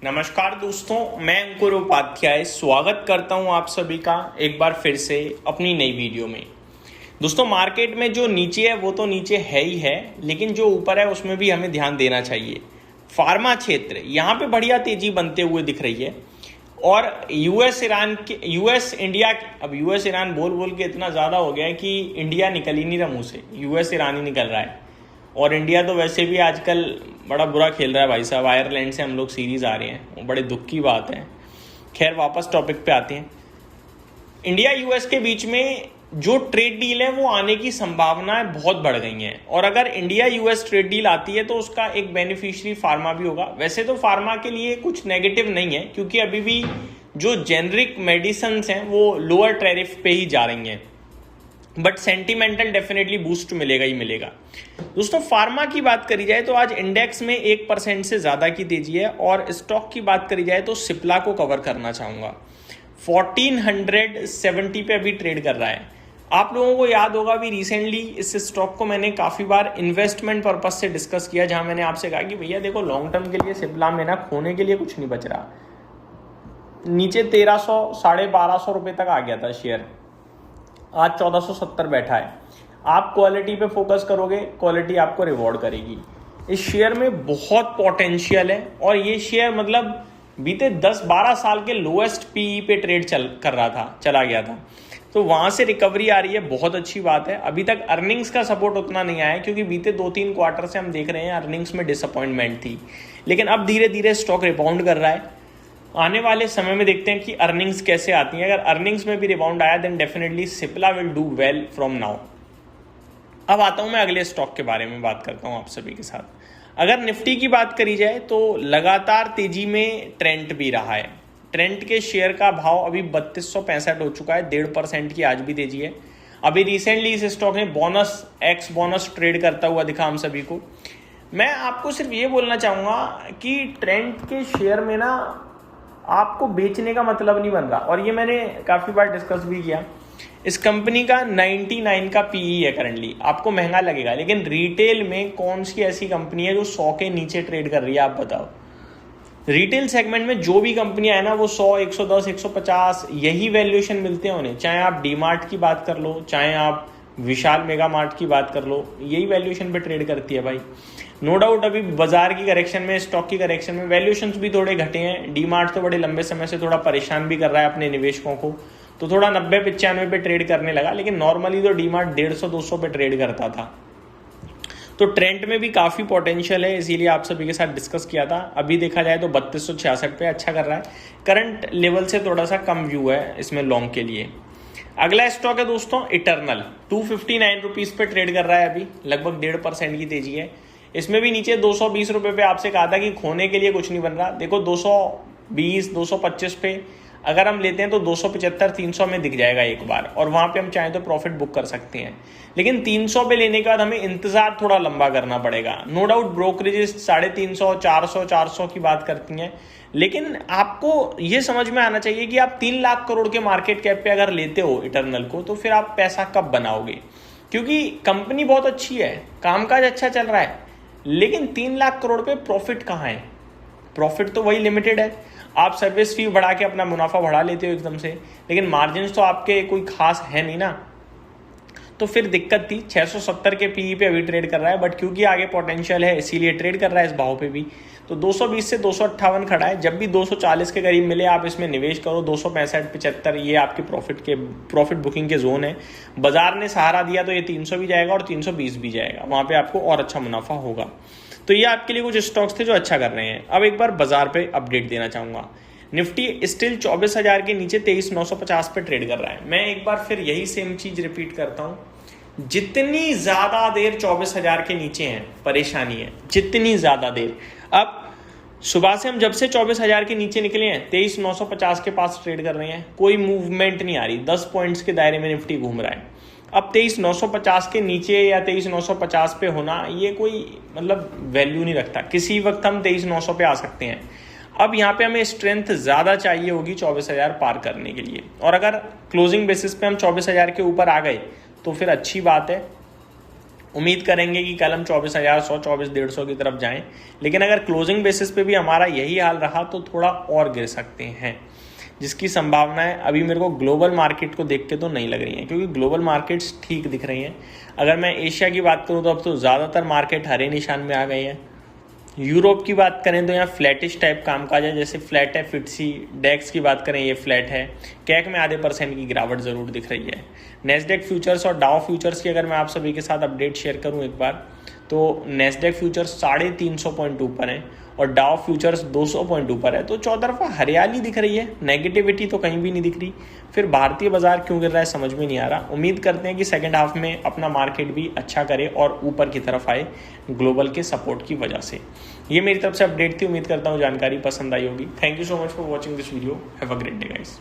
नमस्कार दोस्तों, मैं अंकुर उपाध्याय स्वागत करता हूं आप सभी का एक बार फिर से अपनी नई वीडियो में। दोस्तों, मार्केट में जो नीचे है वो तो नीचे है ही है, लेकिन जो ऊपर है उसमें भी हमें ध्यान देना चाहिए। फार्मा क्षेत्र यहाँ पे बढ़िया तेजी बनते हुए दिख रही है और यूएस इंडिया, अब यूएस ईरान बोल बोल के इतना ज़्यादा हो गया है कि इंडिया निकल ही नहीं रहा मुँह से, यूएस ईरान ही निकल रहा है। और इंडिया तो वैसे भी आजकल बड़ा बुरा खेल रहा है भाई साहब। आयरलैंड से हम लोग सीरीज आ रहे हैं, वो बड़े दुख की बात है। खैर, वापस टॉपिक पे आते हैं। इंडिया यूएस के बीच में जो ट्रेड डील है वो आने की संभावनाएं बहुत बढ़ गई हैं, और अगर इंडिया यूएस ट्रेड डील आती है तो उसका एक बेनिफिशियरी फार्मा भी होगा। वैसे तो फार्मा के लिए कुछ नेगेटिव नहीं है, क्योंकि अभी भी जो जेनरिक मेडिसिन हैं वो लोअर टैरिफ पे ही जा रही हैं, बट सेंटिमेंटल डेफिनेटली बूस्ट मिलेगा ही मिलेगा। दोस्तों, फार्मा की बात करी जाए तो आज इंडेक्स में 1% से ज़्यादा की तेजी है, और स्टॉक की बात करी जाए तो सिप्ला को कवर करना चाहूँगा। 1470 पे अभी ट्रेड कर रहा है। आप लोगों को याद होगा भी रिसेंटली इस स्टॉक को मैंने काफ़ी बार इन्वेस्टमेंट पर्पज से डिस्कस किया, जहाँ मैंने आपसे कहा कि भैया देखो, लॉन्ग टर्म के लिए सिप्ला में ना खोने के लिए कुछ नहीं बच रहा। नीचे 1300 1250 रुपये तक आ गया था शेयर, आज 1470 बैठा है। आप क्वालिटी पे फोकस करोगे, क्वालिटी आपको रिवॉर्ड करेगी। इस शेयर में बहुत पोटेंशियल है, और ये शेयर मतलब बीते 10-12 साल के लोएस्ट पीई पे ट्रेड चला गया था, तो वहाँ से रिकवरी आ रही है, बहुत अच्छी बात है। अभी तक अर्निंग्स का सपोर्ट उतना नहीं आया है, क्योंकि बीते 2-3 क्वार्टर से हम देख रहे हैं अर्निंग्स में डिसअपॉइंटमेंट थी, लेकिन अब धीरे धीरे स्टॉक रिबाउंड कर रहा है। आने वाले समय में देखते हैं कि अर्निंग्स कैसे आती हैं। अगर अर्निंग्स में भी रिबाउंड आया then definitely Cipla will do well from now. अब आता हूं मैं अगले स्टॉक के बारे में बात करता हूं आप सभी के साथ। अगर निफ्टी की बात करी जाए तो लगातार तेजी में ट्रेंट भी रहा है। ट्रेंट के शेयर का भाव अभी 3265 हो चुका है, 1.5% की आज भी तेजी है। अभी रिसेंटली इस स्टॉक ने बोनस ट्रेड करता हुआ दिखा हम सभी को। मैं आपको सिर्फ ये बोलना चाहूँगा कि ट्रेंट के शेयर में ना आपको बेचने का मतलब नहीं बन रहा, और ये मैंने काफ़ी बार डिस्कस भी किया। इस कंपनी का 99 का पीई है करंटली, आपको महंगा लगेगा, लेकिन रिटेल में कौन सी ऐसी कंपनी है जो 100 के नीचे ट्रेड कर रही है, आप बताओ। रिटेल सेगमेंट में जो भी कंपनियां है ना, वो 100, 110, 150 यही वैल्यूएशन मिलते हैं उन्हें। चाहे आप डीमार्ट की बात कर लो, चाहे आप विशाल मेगा मार्ट की बात कर लो, यही वैल्यूएशन पे ट्रेड करती है भाई। नो डाउट अभी बाजार की करेक्शन में, स्टॉक की करेक्शन में वैल्यूएशंस भी थोड़े घटे हैं। डीमार्ट तो बड़े लंबे समय से थोड़ा परेशान भी कर रहा है अपने निवेशकों को, तो थोड़ा 90-95 पे ट्रेड करने लगा, लेकिन नॉर्मली तो डीमार्ट 150-200 पे ट्रेड करता था। तो ट्रेंड में भी काफ़ी पोटेंशियल है, इसीलिए आप सभी के साथ डिस्कस किया था। अभी देखा जाए तो 3266 पे अच्छा कर रहा है, करंट लेवल से थोड़ा सा कम व्यू है इसमें लॉन्ग के लिए। अगला स्टॉक है दोस्तों इटर्नल, 259 रुपीज़ पे ट्रेड कर रहा है अभी, लगभग 1.5% की तेजी है। इसमें भी नीचे 220 रुपये पे आपसे कहा था कि खोने के लिए कुछ नहीं बन रहा। देखो 220, 225 पे अगर हम लेते हैं तो 275, 300 में दिख जाएगा एक बार, और वहाँ पे हम चाहें तो प्रॉफिट बुक कर सकते हैं। लेकिन 300 पे लेने के बाद हमें इंतजार थोड़ा लंबा करना पड़ेगा। नो डाउट ब्रोकरेजेस 350, 400 की बात करती हैं, लेकिन आपको ये समझ में आना चाहिए कि आप 3 लाख करोड़ के मार्केट कैप पे अगर लेते हो इटर्नल को, तो फिर आप पैसा कब बनाओगे? क्योंकि कंपनी बहुत अच्छी है, कामकाज अच्छा चल रहा है, लेकिन 3 लाख करोड़ पे प्रॉफिट कहाँ है? प्रॉफिट तो वही लिमिटेड है। आप सर्विस फी बढ़ा के अपना मुनाफा बढ़ा लेते हो एकदम से, लेकिन मार्जिन तो आपके कोई खास है नहीं ना, तो फिर दिक्कत थी। 670 के पीई पे अभी ट्रेड कर रहा है, बट क्योंकि आगे पोटेंशियल है इसीलिए ट्रेड कर रहा है इस भाव पे भी। तो 220 से 258 खड़ा है। जब भी 240 के करीब मिले आप इसमें निवेश करो। 265-75 ये आपके प्रॉफिट बुकिंग के जोन है। बाजार ने सहारा दिया तो ये 300 भी जाएगा और 320 भी जाएगा, वहाँ पे आपको और अच्छा मुनाफा होगा। तो ये आपके लिए कुछ स्टॉक्स थे जो अच्छा कर रहे हैं। अब एक बार बाजार पे अपडेट देना चाहूँगा। निफ्टी स्टिल 24,000 के नीचे 23,950 पे ट्रेड कर रहा है। मैं एक बार फिर यही सेम चीज़ रिपीट करता हूँ, जितनी ज़्यादा देर 24,000 के नीचे हैं परेशानी है, जितनी ज़्यादा देर। अब सुबह से हम जब से 24,000 के नीचे निकले हैं 23,950 के पास ट्रेड कर रहे हैं, कोई मूवमेंट नहीं आ रही। 10 पॉइंट्स के दायरे में निफ्टी घूम रहा है। अब 23,950 के नीचे या 23,950 पे होना ये कोई मतलब वैल्यू नहीं रखता। किसी वक्त हम 23,900 पे आ सकते हैं। अब यहाँ पे हमें स्ट्रेंथ ज़्यादा चाहिए होगी 24,000 पार करने के लिए, और अगर क्लोजिंग बेसिस पे हम 24,000 के ऊपर आ गए तो फिर अच्छी बात है। उम्मीद करेंगे कि कल हम 24,100 24,150 की तरफ जाएं, लेकिन अगर क्लोजिंग बेसिस पे भी हमारा यही हाल रहा तो थोड़ा और गिर सकते हैं, जिसकी संभावनाएं अभी मेरे को ग्लोबल मार्केट को देख के तो नहीं लग रही हैं, क्योंकि ग्लोबल मार्केट्स ठीक दिख रही हैं। अगर मैं एशिया की बात करूं तो अब तो ज़्यादातर मार्केट हरे निशान में आ गए हैं। यूरोप की बात करें तो यहाँ फ्लैटिश टाइप कामकाज है, जैसे फ्लैट है फिट्सी, डेक्स की बात करें ये फ्लैट है, कैक में आधे % की गिरावट ज़रूर दिख रही है। नेस्डेक फ्यूचर्स और डाउ फ्यूचर्स की अगर मैं आप सभी के साथ अपडेट शेयर करूँ एक बार, तो नेस्डेक फ्यूचर्स 350 पॉइंट ऊपर है और डाउ फ्यूचर्स 200 पॉइंट ऊपर है, तो चौतरफा हरियाली दिख रही है, नेगेटिविटी तो कहीं भी नहीं दिख रही। फिर भारतीय बाजार क्यों गिर रहा है समझ में नहीं आ रहा। उम्मीद करते हैं कि सेकंड हाफ में अपना मार्केट भी अच्छा करे और ऊपर की तरफ आए ग्लोबल के सपोर्ट की वजह से। ये मेरी तरफ से अपडेट थी, उम्मीद करता हूँ जानकारी पसंद आई होगी। Thank you so much for watching this video. Have a great day guys.